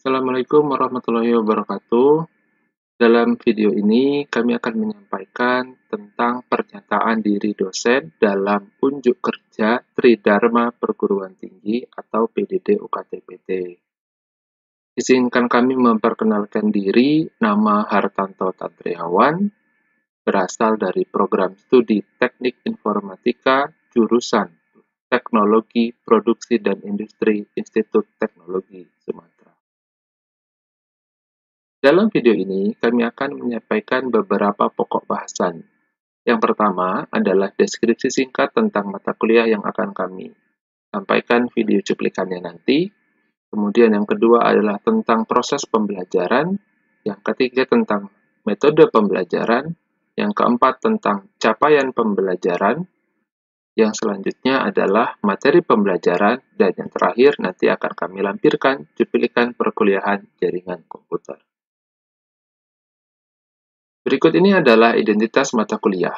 Assalamualaikum warahmatullahi wabarakatuh. Dalam video ini, kami akan menyampaikan tentang pernyataan diri dosen dalam unjuk kerja Tridharma Perguruan Tinggi atau PDD UKT-PT. Izinkan kami memperkenalkan diri, nama Hartanto Tantriawan, berasal dari program studi Teknik Informatika, jurusan Teknologi Produksi dan Industri Institut Teknologi Sumatera. Dalam video ini, kami akan menyampaikan beberapa pokok bahasan. Yang pertama adalah deskripsi singkat tentang mata kuliah yang akan kami sampaikan video cuplikannya nanti. Kemudian yang kedua adalah tentang proses pembelajaran. Yang ketiga tentang metode pembelajaran. Yang keempat tentang capaian pembelajaran. Yang selanjutnya adalah materi pembelajaran. Dan yang terakhir nanti akan kami lampirkan cuplikan perkuliahan jaringan komputer. Berikut ini adalah identitas mata kuliah.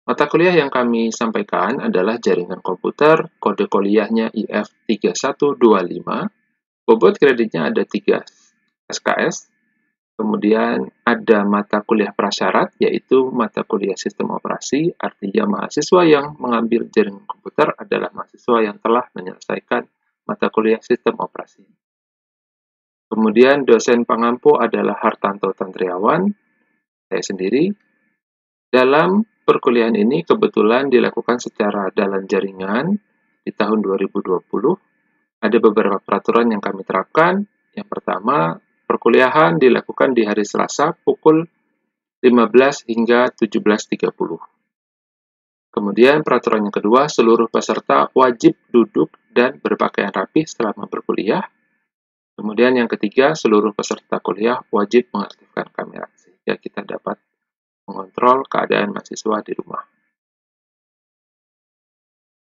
Mata kuliah yang kami sampaikan adalah jaringan komputer, kode kuliahnya IF3125, bobot kreditnya ada 3 SKS, kemudian ada mata kuliah prasyarat, yaitu mata kuliah sistem operasi, artinya mahasiswa yang mengambil jaringan komputer adalah mahasiswa yang telah menyelesaikan mata kuliah sistem operasi. Kemudian dosen pengampu adalah Hartanto Tantriawan, saya sendiri. Dalam perkuliahan ini kebetulan dilakukan secara dalam jaringan di tahun 2020. Ada beberapa peraturan yang kami terapkan. Yang pertama, perkuliahan dilakukan di hari Selasa pukul 15 hingga 17.30. Kemudian peraturan yang kedua, seluruh peserta wajib duduk dan berpakaian rapi selama berkuliah. Kemudian yang ketiga, seluruh peserta kuliah wajib mengaktifkan kamera sehingga kita dapat mengontrol keadaan mahasiswa di rumah.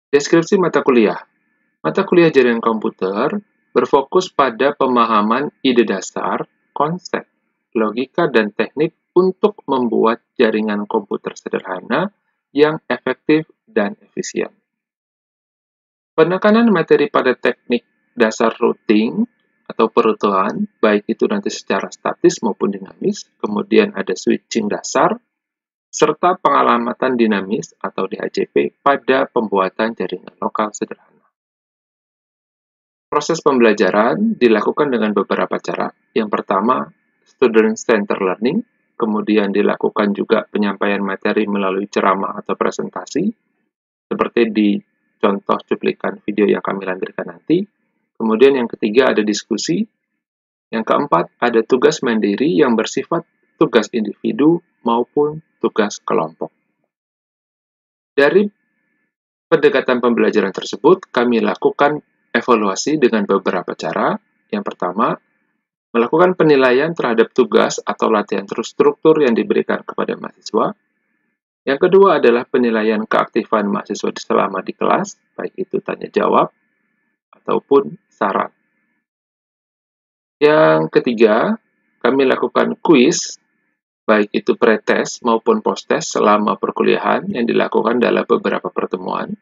Deskripsi mata kuliah. Mata kuliah jaringan komputer berfokus pada pemahaman ide dasar, konsep, logika, dan teknik untuk membuat jaringan komputer sederhana yang efektif dan efisien. Penekanan materi pada teknik dasar routing atau perutuhan, baik itu nanti secara statis maupun dinamis, kemudian ada switching dasar, serta pengalamatan dinamis atau DHCP pada pembuatan jaringan lokal sederhana. Proses pembelajaran dilakukan dengan beberapa cara. Yang pertama, student-centered learning, kemudian dilakukan juga penyampaian materi melalui ceramah atau presentasi, seperti di contoh cuplikan video yang kami lampirkan nanti. Kemudian yang ketiga ada diskusi. Yang keempat ada tugas mandiri yang bersifat tugas individu maupun tugas kelompok. Dari pendekatan pembelajaran tersebut, kami lakukan evaluasi dengan beberapa cara. Yang pertama, melakukan penilaian terhadap tugas atau latihan terstruktur yang diberikan kepada mahasiswa. Yang kedua adalah penilaian keaktifan mahasiswa selama di kelas, baik itu tanya jawab ataupun syarat. Yang ketiga, kami lakukan kuis, baik itu pretest maupun post-test selama perkuliahan yang dilakukan dalam beberapa pertemuan.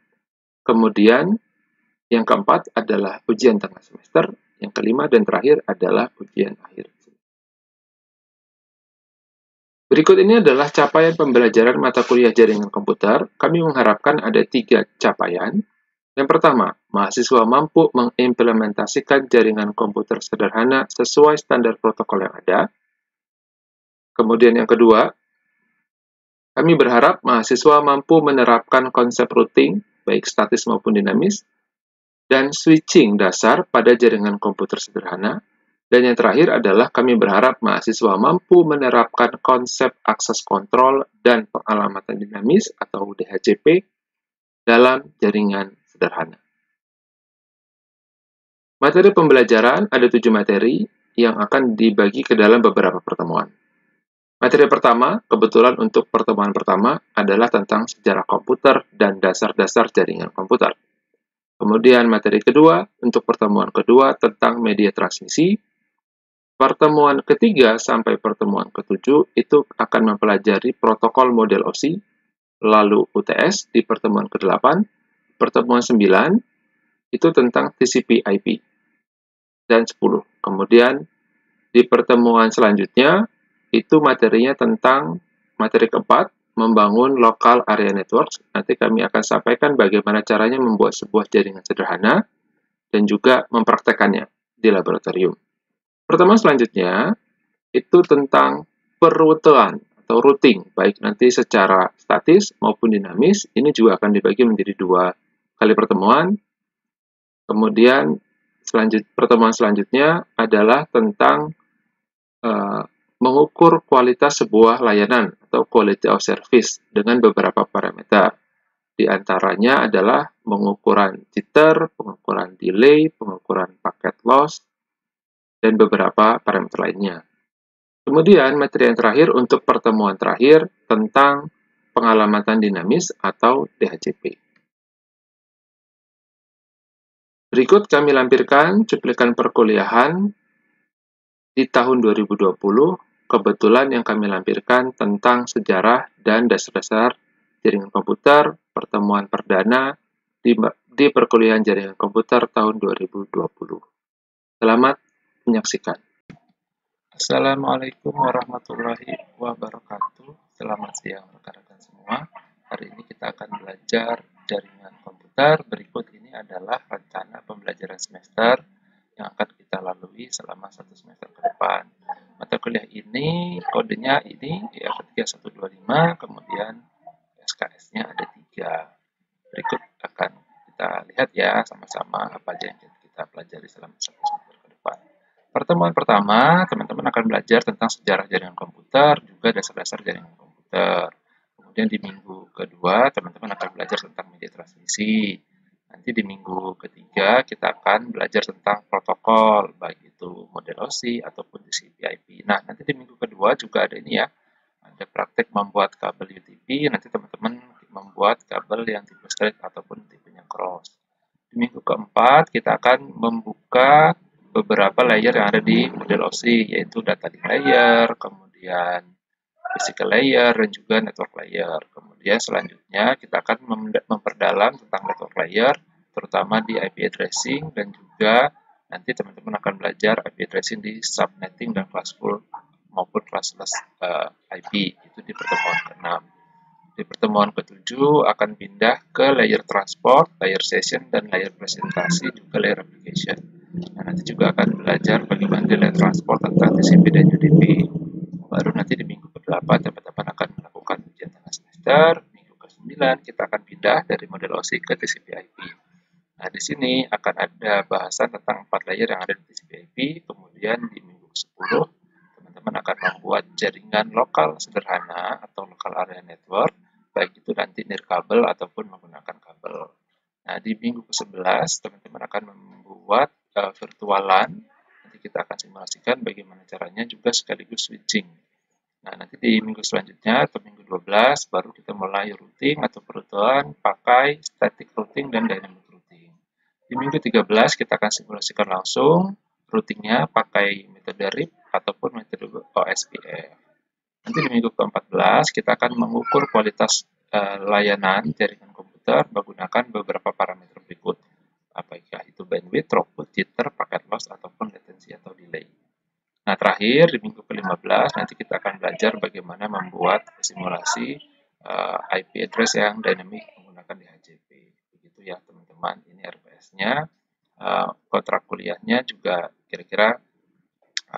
Kemudian, yang keempat adalah ujian tengah semester. Yang kelima dan terakhir adalah ujian akhir. Berikut ini adalah capaian pembelajaran mata kuliah jaringan komputer. Kami mengharapkan ada 3 capaian. Yang pertama, mahasiswa mampu mengimplementasikan jaringan komputer sederhana sesuai standar protokol yang ada. Kemudian yang kedua, kami berharap mahasiswa mampu menerapkan konsep routing, baik statis maupun dinamis, dan switching dasar pada jaringan komputer sederhana. Dan yang terakhir adalah kami berharap mahasiswa mampu menerapkan konsep akses kontrol dan pengalamatan dinamis atau DHCP dalam jaringan sederhana. Materi pembelajaran ada 7 materi yang akan dibagi ke dalam beberapa pertemuan. Materi pertama, kebetulan untuk pertemuan pertama, adalah tentang sejarah komputer dan dasar-dasar jaringan komputer. Kemudian materi kedua, untuk pertemuan kedua tentang media transmisi. Pertemuan ketiga sampai pertemuan ketujuh itu akan mempelajari protokol model OSI, lalu UTS di pertemuan ke-8, pertemuan 9 itu tentang TCP/IP, dan 10 Kemudian di pertemuan selanjutnya, itu materinya tentang materi keempat, membangun local area networks. Nanti kami akan sampaikan bagaimana caranya membuat sebuah jaringan sederhana dan juga mempraktekannya di laboratorium. Pertemuan selanjutnya itu tentang perutean atau routing, baik nanti secara statis maupun dinamis. Ini juga akan dibagi menjadi 2 kali pertemuan. Kemudian pertemuan selanjutnya adalah tentang mengukur kualitas sebuah layanan atau quality of service dengan beberapa parameter. Di antaranya adalah pengukuran jitter, pengukuran delay, pengukuran packet loss, dan beberapa parameter lainnya. Kemudian materi yang terakhir untuk pertemuan terakhir tentang pengalamatan dinamis atau DHCP. Berikut kami lampirkan cuplikan perkuliahan di tahun 2020, kebetulan yang kami lampirkan tentang sejarah dan dasar-dasar jaringan komputer, pertemuan perdana di perkuliahan jaringan komputer tahun 2020. Selamat menyaksikan. Assalamualaikum warahmatullahi wabarakatuh. Selamat siang rekan-rekan semua. Hari ini kita akan belajar jaringan komputer. Berikut ini adalah rencana pembelajaran semester yang akan kita lalui selama 1 semester ke depan. Mata kuliah ini kodenya ini IF3125, kemudian SKS-nya ada 3. Berikut akan kita lihat ya sama-sama apa aja yang kita pelajari selama 1 semester ke depan. Pertemuan pertama, teman-teman akan belajar tentang sejarah jaringan komputer, juga dasar-dasar jaringan komputer. Kemudian di minggu kedua, teman-teman akan belajar tentang media transmisi. Nanti di minggu ketiga, kita akan belajar tentang protokol, baik itu model OSI ataupun TCP/IP. Nah, nanti di minggu kedua juga ada ini ya, ada praktek membuat kabel UTP, nanti teman-teman membuat kabel yang tipe straight ataupun tipenya cross. Di minggu keempat, kita akan membuka beberapa layer yang ada di model OSI, yaitu data link layer, kemudian physical layer, dan juga network layer. Kemudian selanjutnya kita akan memperdalam tentang network layer, terutama di IP addressing, dan juga nanti teman-teman akan belajar IP addressing di subnetting dan classful maupun classless IP, itu di pertemuan ke-6. Di pertemuan ke-7 akan pindah ke layer transport, layer session, dan layer presentasi, juga layer application. Nah, nanti juga akan belajar bagaimana di layer transport tentang TCP dan UDP. Baru nanti di minggu ke-8 teman-teman akan melakukan ujian tengah semester. Minggu ke-9 kita akan pindah dari model OSI ke TCP/IP. Nah, di sini akan ada bahasan tentang 4 layer yang ada di TCP/IP. Kemudian di minggu ke-10 teman-teman akan membuat jaringan lokal sederhana atau local area network, baik itu nanti nirkabel ataupun menggunakan kabel. Nah, di minggu ke-11 teman-teman akan membuat virtual LAN. Nanti kita akan simulasikan bagaimana caranya juga sekaligus switching. Nah, nanti di minggu selanjutnya atau minggu 12 baru kita mulai routing atau perutuan pakai static routing dan dynamic routing. Di minggu 13 kita akan simulasikan langsung routingnya pakai metode RIP ataupun metode OSPF. Nanti di minggu ke-14 kita akan mengukur kualitas layanan jaringan komputer menggunakan beberapa parameter berikut. Apakah itu bandwidth, throughput, jitter, packet loss, ataupun latency atau delay. Nah, terakhir di minggu ke-15 nanti kita akan belajar bagaimana membuat simulasi IP address yang dynamic menggunakan DHCP. Begitu ya teman-teman, ini RPS-nya. Kontrak kuliahnya juga kira-kira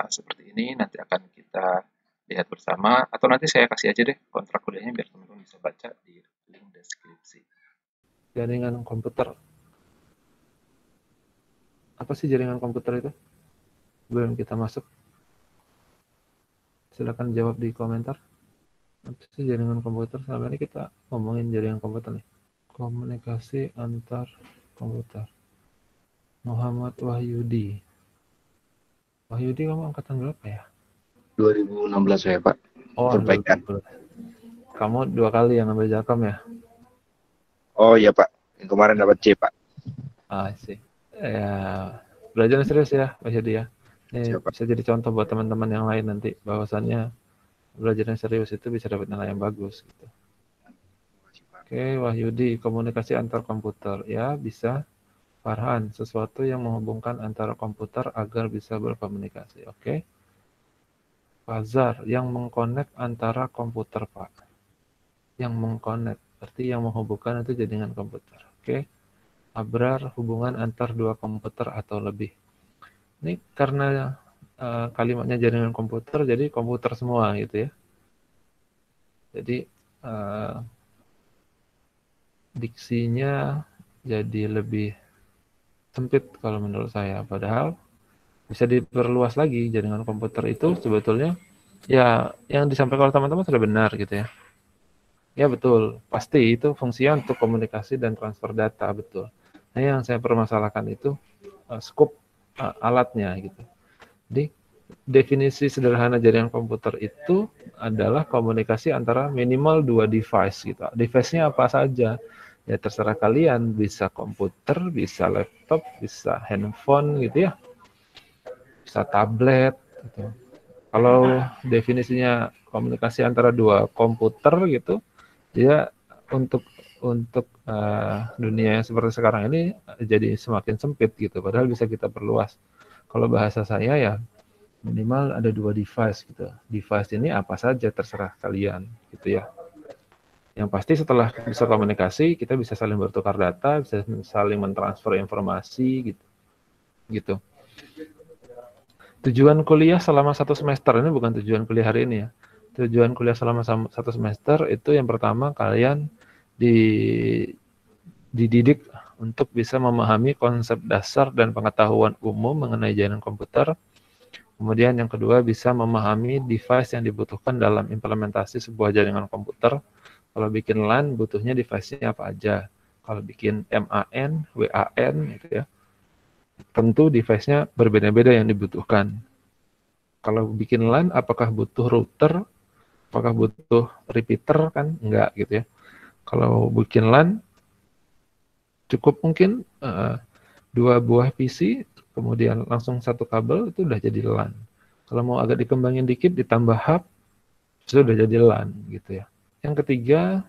seperti ini, nanti akan kita lihat bersama, atau nanti saya kasih aja deh kontrak kuliahnya biar teman-teman bisa baca di link deskripsi. Jaringan komputer. Apa sih jaringan komputer itu? Sebelum kita masuk, silakan jawab di komentar. Apa sih jaringan komputer? Selama ini kita ngomongin jaringan komputer nih. Komunikasi antar komputer. Muhammad Wahyudi. Wahyudi, kamu angkatan berapa ya? 2016 saya, Pak. Oh, Perbaikan. 2016. Kamu 2 kali yang ambil Jakom ya? Oh iya, Pak. Yang kemarin dapat C, Pak. Sih. Ya, belajar serius ya, Wahyudi ya. Ini Siapa? bisa jadi contoh buat teman-teman yang lain nanti, bahwasannya belajar yang serius itu bisa dapat nilai yang bagus gitu. Oke, Wahyudi, komunikasi antar komputer ya, bisa. Farhan, sesuatu yang menghubungkan antara komputer agar bisa berkomunikasi. Oke. Fazar, yang mengkonek antara komputer, Pak. Yang mengkonek, berarti yang menghubungkan itu jaringan komputer. Oke. Abrar, hubungan antar dua komputer atau lebih. Ini karena kalimatnya jaringan komputer, jadi komputer semua gitu ya. Jadi diksinya jadi lebih sempit kalau menurut saya. Padahal bisa diperluas lagi, jaringan komputer itu sebetulnya ya yang disampaikan oleh teman-teman sudah benar gitu ya. Ya betul, pasti itu fungsinya untuk komunikasi dan transfer data, betul. Nah yang saya permasalahkan itu scope alatnya gitu. Jadi definisi sederhana jaringan komputer itu adalah komunikasi antara minimal dua device gitu. Device-nya apa saja? Ya terserah kalian, bisa komputer, bisa laptop, bisa handphone gitu ya. Bisa tablet gitu. Kalau definisinya komunikasi antara dua komputer gitu, dia untuk dunia yang seperti sekarang ini jadi semakin sempit gitu. Padahal bisa kita perluas. Kalau bahasa saya ya minimal ada dua device gitu. Device ini apa saja terserah kalian gitu ya. Yang pasti setelah bisa komunikasi, kita bisa saling bertukar data, bisa saling mentransfer informasi gitu. Gitu. Tujuan kuliah selama 1 semester, ini bukan tujuan kuliah hari ini ya. Tujuan kuliah selama 1 semester itu yang pertama kalian dididik untuk bisa memahami konsep dasar dan pengetahuan umum mengenai jaringan komputer. Kemudian yang kedua bisa memahami device yang dibutuhkan dalam implementasi sebuah jaringan komputer. Kalau bikin LAN butuhnya device-nya apa aja. Kalau bikin MAN, WAN gitu ya. Tentu device-nya berbeda-beda yang dibutuhkan. Kalau bikin LAN, apakah butuh router? Apakah butuh repeater? Kan enggak gitu ya. Kalau bikin LAN, cukup mungkin 2 buah PC, kemudian langsung 1 kabel, itu udah jadi LAN. Kalau mau agak dikembangin dikit, ditambah hub, itu udah jadi LAN gitu ya. Yang ketiga,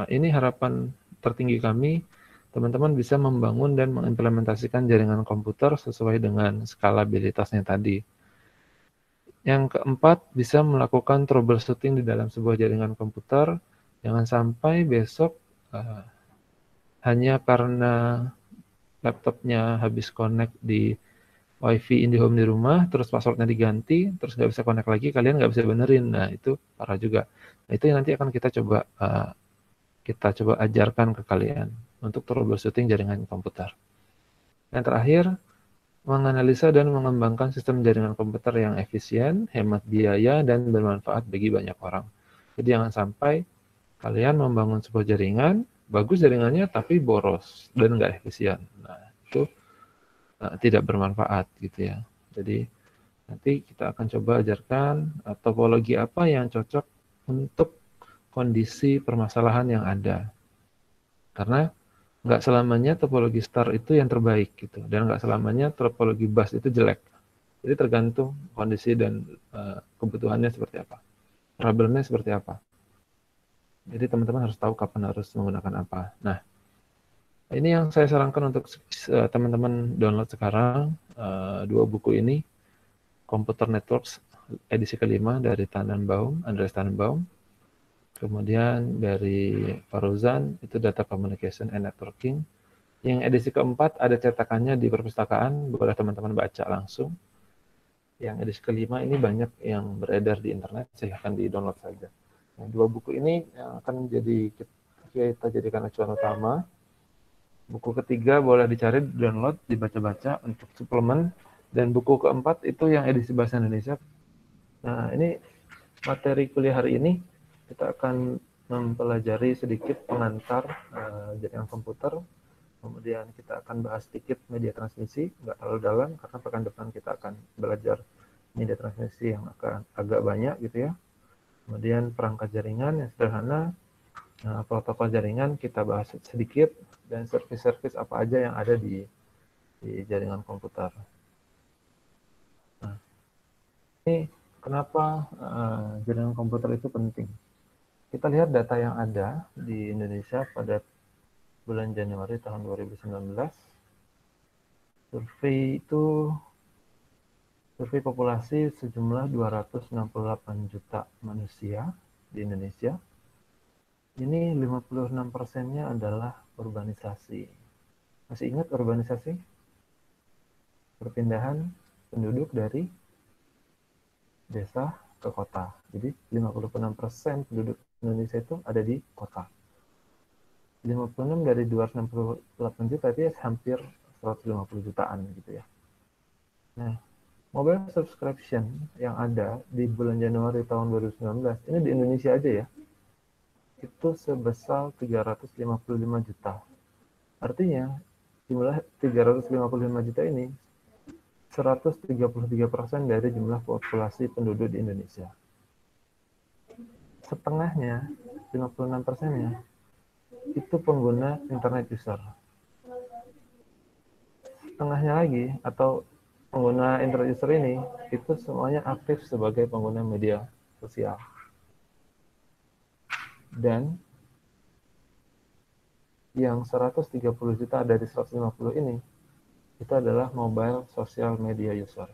ini harapan tertinggi kami, teman-teman bisa membangun dan mengimplementasikan jaringan komputer sesuai dengan skalabilitasnya tadi. Yang keempat, bisa melakukan troubleshooting di dalam sebuah jaringan komputer. Jangan sampai besok hanya karena laptopnya habis connect di WiFi IndiHome di rumah, terus passwordnya diganti, terus nggak bisa connect lagi, kalian nggak bisa benerin. Nah, itu parah juga. Nah, itu yang nanti akan kita coba ajarkan ke kalian untuk troubleshooting jaringan komputer. Yang terakhir, menganalisa dan mengembangkan sistem jaringan komputer yang efisien, hemat biaya, dan bermanfaat bagi banyak orang. Jadi jangan sampai kalian membangun sebuah jaringan, bagus jaringannya tapi boros dan nggak efisien. Nah, itu tidak bermanfaat gitu ya. Jadi nanti kita akan coba ajarkan topologi apa yang cocok untuk kondisi permasalahan yang ada. Karena nggak selamanya topologi star itu yang terbaik gitu, dan nggak selamanya topologi bus itu jelek. Jadi tergantung kondisi dan kebutuhannya seperti apa, problemnya seperti apa. Jadi teman-teman harus tahu kapan harus menggunakan apa. Nah, ini yang saya sarankan untuk teman-teman download sekarang, 2 buku ini, Computer Networks edisi kelima dari Andreas Tannenbaum. Kemudian dari Faruzan itu Data Communication and Networking. Yang edisi keempat ada cetakannya di perpustakaan, boleh teman-teman baca langsung. Yang edisi kelima ini banyak yang beredar di internet, silahkan di-download saja. Nah, 2 buku ini yang akan kita jadikan acuan utama. Buku ketiga boleh dicari, download, dibaca-baca untuk suplemen. Dan buku keempat itu yang edisi bahasa Indonesia. Nah, ini materi kuliah hari ini kita akan mempelajari sedikit pengantar jaringan komputer. Kemudian kita akan bahas sedikit media transmisi, nggak terlalu dalam, karena pekan depan kita akan belajar media transmisi yang akan agak banyak gitu ya. Kemudian perangkat jaringan yang sederhana, protokol jaringan kita bahas sedikit, dan service-service apa aja yang ada di jaringan komputer. Nah, ini kenapa jaringan komputer itu penting. Kita lihat data yang ada di Indonesia pada bulan Januari tahun 2019. Survei populasi sejumlah 268 juta manusia di Indonesia. Ini 56%-nya adalah urbanisasi. Masih ingat urbanisasi? Perpindahan penduduk dari desa ke kota. Jadi 56% penduduk Indonesia itu ada di kota. 56 dari 268 juta itu ya hampir 150 jutaan gitu ya. Nah, mobile subscription yang ada di bulan Januari tahun 2019, ini di Indonesia aja ya, itu sebesar 355 juta. Artinya, jumlah 355 juta ini 133% dari jumlah populasi penduduk di Indonesia. Setengahnya, 56%-nya, itu pengguna internet user. Setengahnya lagi, atau pengguna internet user ini, itu semuanya aktif sebagai pengguna media sosial. Dan yang 130 juta dari 150 ini, itu adalah mobile social media user.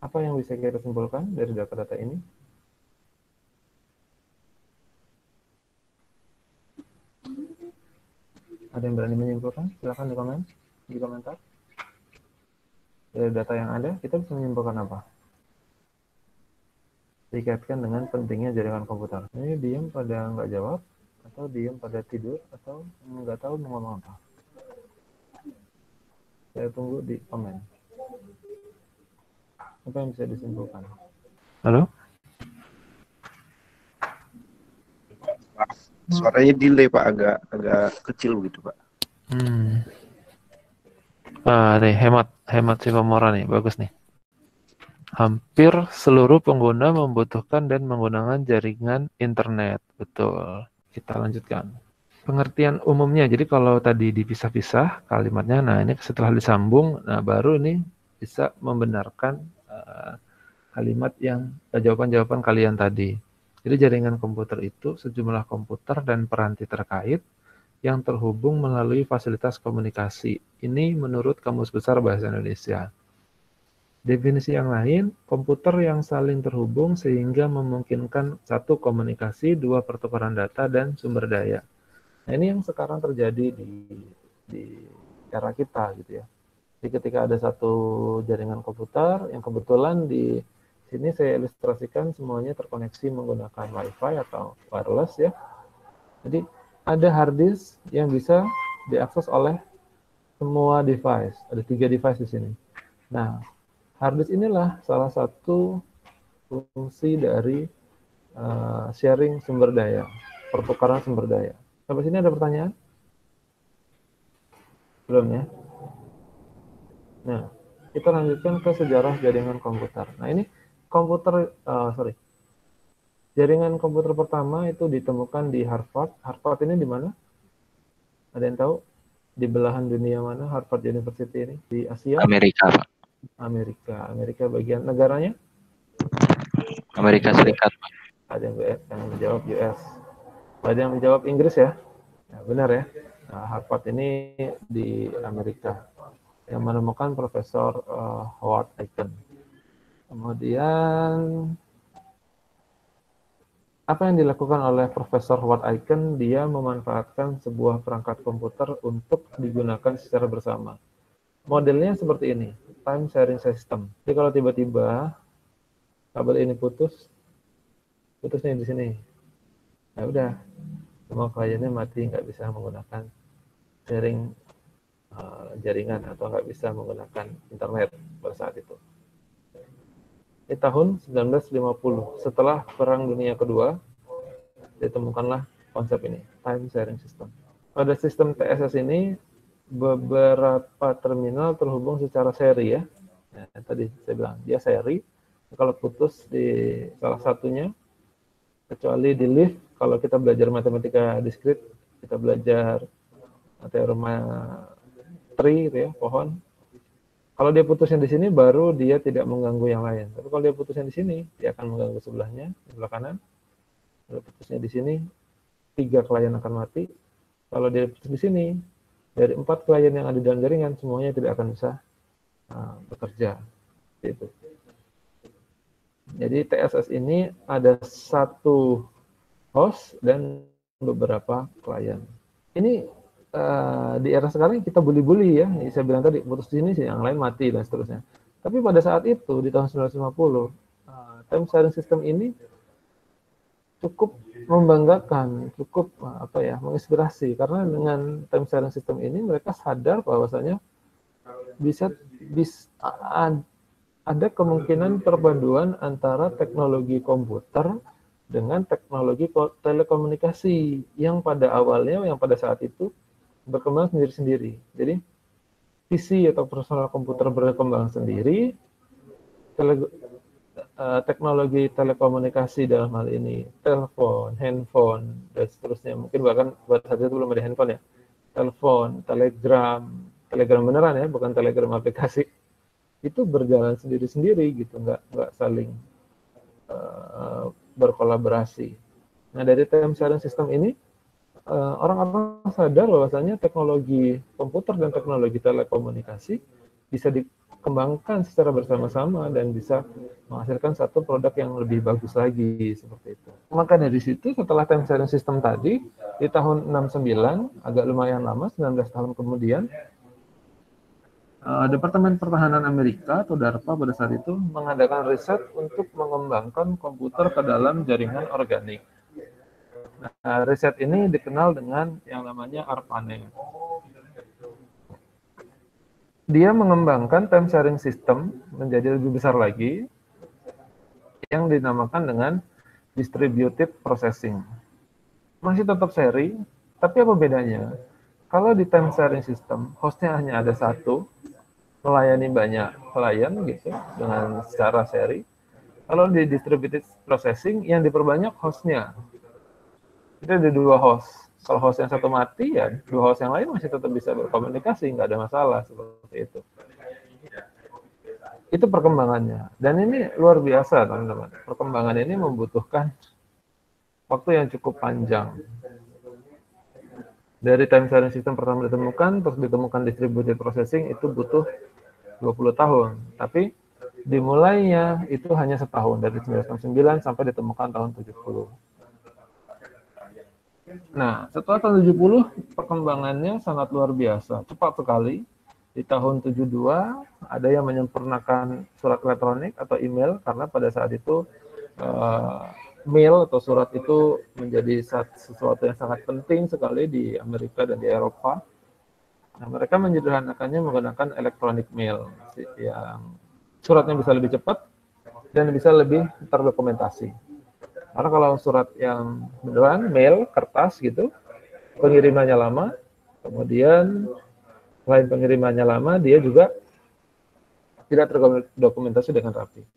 Apa yang bisa kita simpulkan dari data-data ini? Ada yang berani menyimpulkan? Silakan di komentar. Dari data yang ada, kita bisa menyimpulkan apa? Dikaitkan dengan pentingnya jaringan komputer. Ini diam pada nggak jawab, atau diam pada tidur, atau nggak tahu mau ngomong apa. Saya tunggu di komen. Apa yang bisa disimpulkan? Halo? Suaranya delay Pak, agak kecil begitu Pak. Nih hemat si Pemora nih, bagus nih. Hampir seluruh pengguna membutuhkan dan menggunakan jaringan internet. Betul. Kita lanjutkan. Pengertian umumnya, jadi kalau tadi dipisah-pisah kalimatnya, nah ini setelah disambung, nah baru ini bisa membenarkan kalimat yang jawaban-jawaban kalian tadi. Jadi jaringan komputer itu sejumlah komputer dan peranti terkait yang terhubung melalui fasilitas komunikasi. Ini menurut Kamus Besar Bahasa Indonesia. Definisi yang lain, komputer yang saling terhubung sehingga memungkinkan satu komunikasi, dua pertukaran data, dan sumber daya. Nah, ini yang sekarang terjadi di era kita gitu ya. Jadi ketika ada satu jaringan komputer yang kebetulan di sini saya ilustrasikan semuanya terkoneksi menggunakan WiFi atau wireless ya. Jadi ada hard disk yang bisa diakses oleh semua device. Ada 3 device di sini. Nah, hard disk inilah salah satu fungsi dari sharing sumber daya, pertukaran sumber daya. Sampai sini ada pertanyaan? Belum ya? Nah, kita lanjutkan ke sejarah jaringan komputer. Nah, ini jaringan komputer pertama itu ditemukan di Harvard. Harvard ini di mana? Ada yang tahu? Di belahan dunia mana Harvard University ini? Di Asia? Amerika, Pak. Amerika bagian negaranya? Amerika Serikat, Pak. Ada yang menjawab US. Ada yang menjawab Inggris ya? Nah, benar ya. Nah, Harvard ini di Amerika. Yang menemukan Profesor Howard Aiken. Kemudian apa yang dilakukan oleh Profesor Howard Aiken? Dia memanfaatkan sebuah perangkat komputer untuk digunakan secara bersama. Modelnya seperti ini, time sharing system. Jadi kalau tiba-tiba kabel ini putusnya di sini. Nah udah, semua kliennya mati, nggak bisa menggunakan sharing jaringan atau nggak bisa menggunakan internet pada saat itu. Di tahun 1950, setelah Perang Dunia Kedua, ditemukanlah konsep ini, time sharing system. Pada sistem TSS ini, beberapa terminal terhubung secara seri ya. Nah, tadi saya bilang, dia seri. Kalau putus di salah satunya, kecuali di lift, kalau kita belajar matematika diskrit, kita belajar teorema tree gitu ya, pohon. Kalau dia putusnya di sini, baru dia tidak mengganggu yang lain. Tapi kalau dia putusnya di sini, dia akan mengganggu sebelahnya, sebelah kanan. Kalau putusnya di sini, 3 klien akan mati. Kalau dia putus di sini, dari 4 klien yang ada di dalam jaringan semuanya tidak akan bisa bekerja. Gitu. Jadi TSS ini ada satu host dan beberapa klien. Ini di era sekarang kita bully-bully ya, saya bilang tadi putus di sini sih, yang lain mati dan seterusnya. Tapi pada saat itu di tahun 1950, time sharing system ini cukup membanggakan, cukup menginspirasi karena dengan time sharing system ini mereka sadar bahwasanya bisa ada kemungkinan perpaduan antara teknologi komputer dengan teknologi telekomunikasi yang pada awalnya, yang pada saat itu berkembang sendiri-sendiri. Jadi PC atau personal komputer berkembang sendiri, teknologi telekomunikasi dalam hal ini, telepon, handphone, dan seterusnya. Mungkin bahkan pada saat itu belum ada handphone ya. Telepon, telegram beneran ya, bukan telegram aplikasi. Itu berjalan sendiri-sendiri gitu, nggak saling berkolaborasi. Nah, dari time sharing system ini, orang-orang sadar bahwasanya teknologi komputer dan teknologi telekomunikasi bisa dikembangkan secara bersama-sama dan bisa menghasilkan satu produk yang lebih bagus lagi, seperti itu. Maka dari situ setelah time sharing system tadi, di tahun 69, agak lumayan lama, 19 tahun kemudian, Departemen Pertahanan Amerika atau DARPA pada saat itu mengadakan riset untuk mengembangkan komputer ke dalam jaringan organik. Nah, riset ini dikenal dengan yang namanya ARPANET. Dia mengembangkan time sharing system menjadi lebih besar lagi yang dinamakan dengan distributed processing. Masih tetap seri, tapi apa bedanya? Kalau di time sharing system, hostnya hanya ada satu, melayani banyak klien gitu dengan secara seri. Kalau di distributed processing yang diperbanyak hostnya. Itu ada 2 host. Kalau host yang satu mati ya 2 host yang lain masih tetap bisa berkomunikasi, nggak ada masalah seperti itu. Itu perkembangannya. Dan ini luar biasa teman-teman. Perkembangan ini membutuhkan waktu yang cukup panjang. Dari time sharing system pertama ditemukan, terus ditemukan distributed processing itu butuh 20 tahun. Tapi dimulainya itu hanya setahun, dari 1969 sampai ditemukan tahun 70. Nah, setelah tahun 70, perkembangannya sangat luar biasa, cepat sekali. Di tahun 72, ada yang menyempurnakan surat elektronik atau email, karena pada saat itu mail atau surat itu menjadi sesuatu yang sangat penting sekali di Amerika dan di Eropa. Nah, mereka menyederhanakannya menggunakan electronic mail, yang suratnya bisa lebih cepat dan bisa lebih terdokumentasi. Karena kalau surat yang beneran, mail, kertas gitu, pengirimannya lama, kemudian selain pengirimannya lama, dia juga tidak terdokumentasi dengan rapi.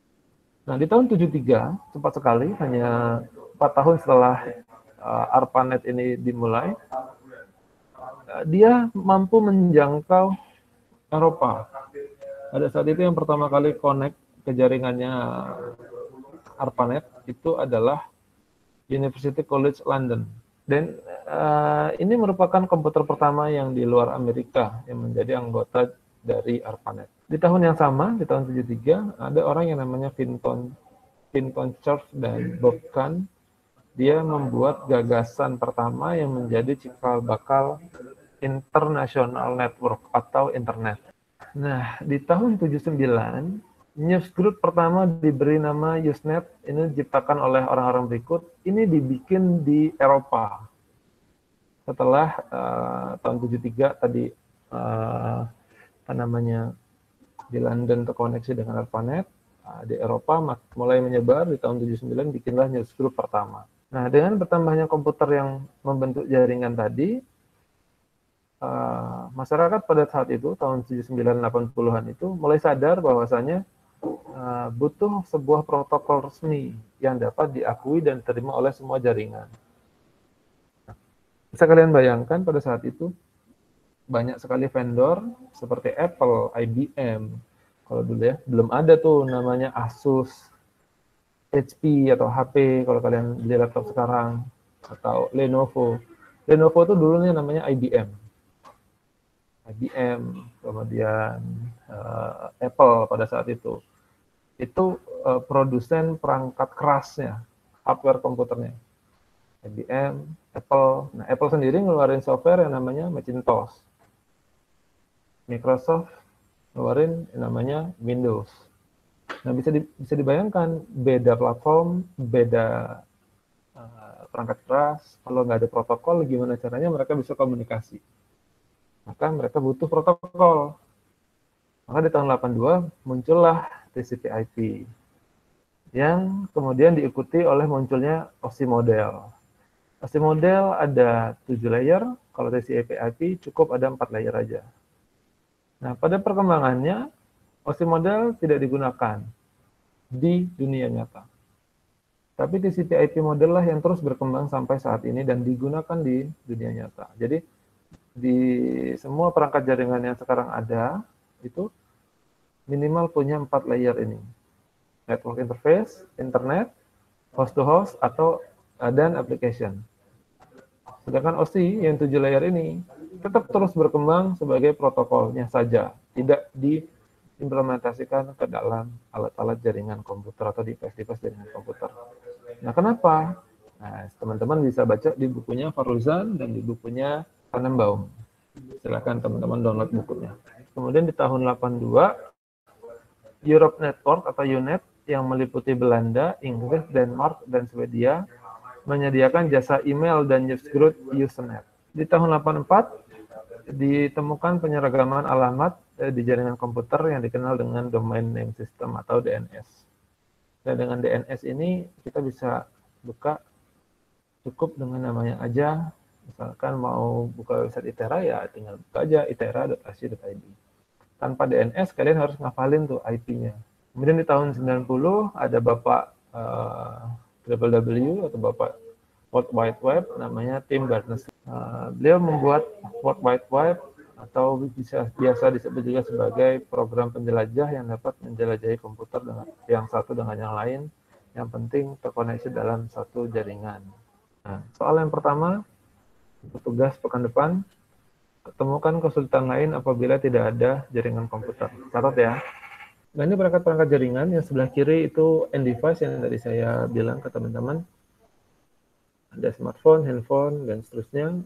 Nah, di tahun 73, cepat sekali, hanya 4 tahun setelah ARPANET ini dimulai, dia mampu menjangkau Eropa. Pada saat itu yang pertama kali connect ke jaringannya ARPANET itu adalah University College London. Dan ini merupakan komputer pertama yang di luar Amerika yang menjadi anggota dari ARPANET. Di tahun yang sama, di tahun 73, ada orang yang namanya Vinton Cerf dan Bob Kahn. Dia membuat gagasan pertama yang menjadi cikal bakal International Network atau Internet. Nah, di tahun 79, newsgroup pertama diberi nama Usenet. Ini diciptakan oleh orang-orang berikut. Ini dibikin di Eropa. Setelah tahun 73 tadi di London terkoneksi dengan ARPANET, di Eropa mulai menyebar. Di tahun 79 bikinlah newsgroup pertama. Nah, dengan bertambahnya komputer yang membentuk jaringan tadi, masyarakat pada saat itu, tahun 79-80-an itu, mulai sadar bahwasanya butuh sebuah protokol resmi yang dapat diakui dan diterima oleh semua jaringan. Bisa kalian bayangkan pada saat itu, banyak sekali vendor seperti Apple, IBM, kalau dulu ya, belum ada tuh namanya Asus, HP atau HP, kalau kalian beli laptop sekarang, atau Lenovo. Lenovo itu dulunya namanya IBM. IBM, kemudian Apple pada saat itu produsen perangkat kerasnya, hardware komputernya. IBM, Apple. Nah, Apple sendiri ngeluarin software yang namanya Macintosh. Microsoft ngeluarin yang namanya Windows. Nah, bisa dibayangkan beda platform, beda perangkat keras, kalau nggak ada protokol, gimana caranya mereka bisa komunikasi? Maka mereka butuh protokol. Maka di tahun 82 muncullah TCP/IP yang kemudian diikuti oleh munculnya OSI model. OSI model ada 7 layer, kalau TCP/IP cukup ada 4 layer aja. Nah, pada perkembangannya OSI model tidak digunakan di dunia nyata. Tapi TCP/IP model lah yang terus berkembang sampai saat ini dan digunakan di dunia nyata. Jadi di semua perangkat jaringan yang sekarang ada itu minimal punya 4 layer ini. Network interface, internet, host to host, atau dan application. Sedangkan OSI yang 7 layer ini tetap terus berkembang sebagai protokolnya saja, tidak diimplementasikan ke dalam alat-alat jaringan komputer atau device-device jaringan komputer. Nah, kenapa? Nah, teman-teman bisa baca di bukunya Faruzan dan di bukunya Tannenbaum. Silakan teman-teman download bukunya. Kemudian di tahun 82, Europe Network atau UNET yang meliputi Belanda, Inggris, Denmark, dan Swedia menyediakan jasa email dan newsgroup Usenet. Di tahun 84, ditemukan penyeragaman alamat di jaringan komputer yang dikenal dengan Domain Name System atau DNS. Dan dengan DNS ini kita bisa buka cukup dengan namanya aja. Misalkan mau buka website ITERA ya tinggal buka aja itera.ac.id. Tanpa DNS kalian harus ngafalin tuh IP-nya. Kemudian di tahun 90 ada Bapak WWW atau Bapak World Wide Web namanya Tim Berners-Lee. Beliau membuat World Wide Web atau biasa disebut juga sebagai program penjelajah yang dapat menjelajahi komputer dengan yang satu dengan yang lain, yang penting terkoneksi dalam satu jaringan. Nah, soal yang pertama, tugas pekan depan, ketemukan kesulitan lain apabila tidak ada jaringan komputer. Catat ya. Nah, ini perangkat-perangkat jaringan, yang sebelah kiri itu end device yang tadi saya bilang ke teman-teman. Ada smartphone, handphone, dan seterusnya,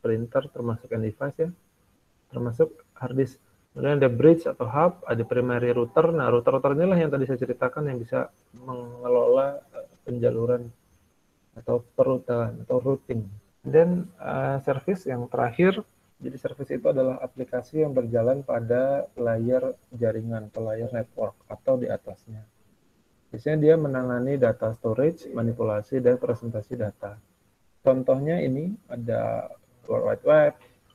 printer termasuk end device ya. Termasuk hard disk. Kemudian ada bridge atau hub, ada primary router. Nah, router-router inilah yang tadi saya ceritakan yang bisa mengelola penjaluran atau perutan atau routing. Dan service yang terakhir, jadi service itu adalah aplikasi yang berjalan pada layar jaringan atau layar network atau di atasnya. Biasanya dia menangani data storage, manipulasi, dan presentasi data. Contohnya ini ada World Wide Web,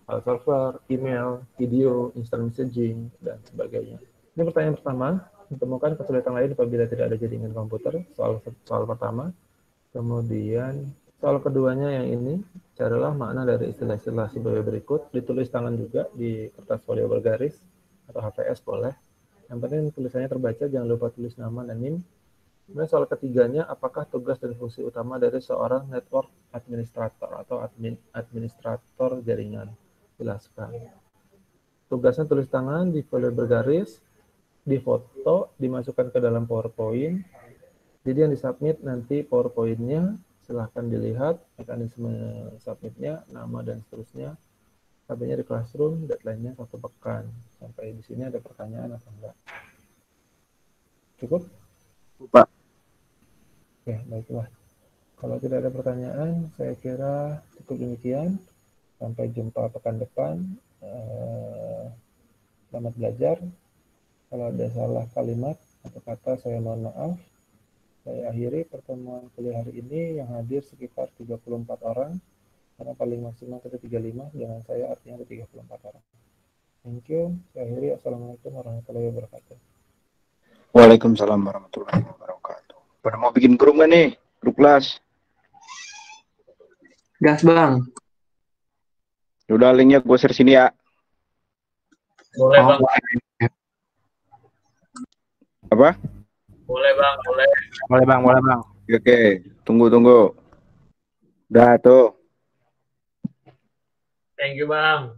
file server, email, video, instant messaging, dan sebagainya. Ini pertanyaan pertama, ditemukan kesulitan lain apabila tidak ada jaringan komputer, soal pertama. Kemudian soal keduanya yang ini, carilah makna dari istilah-istilah sebagai berikut, ditulis tangan juga di kertas folio bergaris, atau HVS boleh. Yang penting tulisannya terbaca, jangan lupa tulis nama dan NIM. Kemudian soal ketiganya, apakah tugas dan fungsi utama dari seorang network administrator atau administrator jaringan? Jelaskan. Tugasnya tulis tangan di folio bergaris, difoto, dimasukkan ke dalam PowerPoint. Jadi yang disubmit nanti PowerPoint-nya, silahkan dilihat mekanisme submitnya, nama dan seterusnya. Sampainya di classroom, deadline-nya 1 pekan. Sampai di sini ada pertanyaan atau enggak? Cukup? Pak. Oke, baiklah. Kalau tidak ada pertanyaan, saya kira cukup demikian. Sampai jumpa pekan depan. Selamat belajar. Kalau ada salah kalimat atau kata, saya mohon maaf. Saya akhiri pertemuan kuliah hari ini yang hadir sekitar 34 orang. Karena paling maksimal kita 35, dengan saya artinya ada 34 orang. Thank you. Saya akhiri. Assalamualaikum warahmatullahi wabarakatuh. Waalaikumsalam warahmatullahi wabarakatuh. Pada mau bikin grup nggak nih? Grup kelas. Gas bang. Udah linknya gue share sini ya. Boleh bang. Apa? Boleh bang. Boleh. Boleh bang, boleh bang. Oke. Tunggu. Udah tuh. Thank you bang.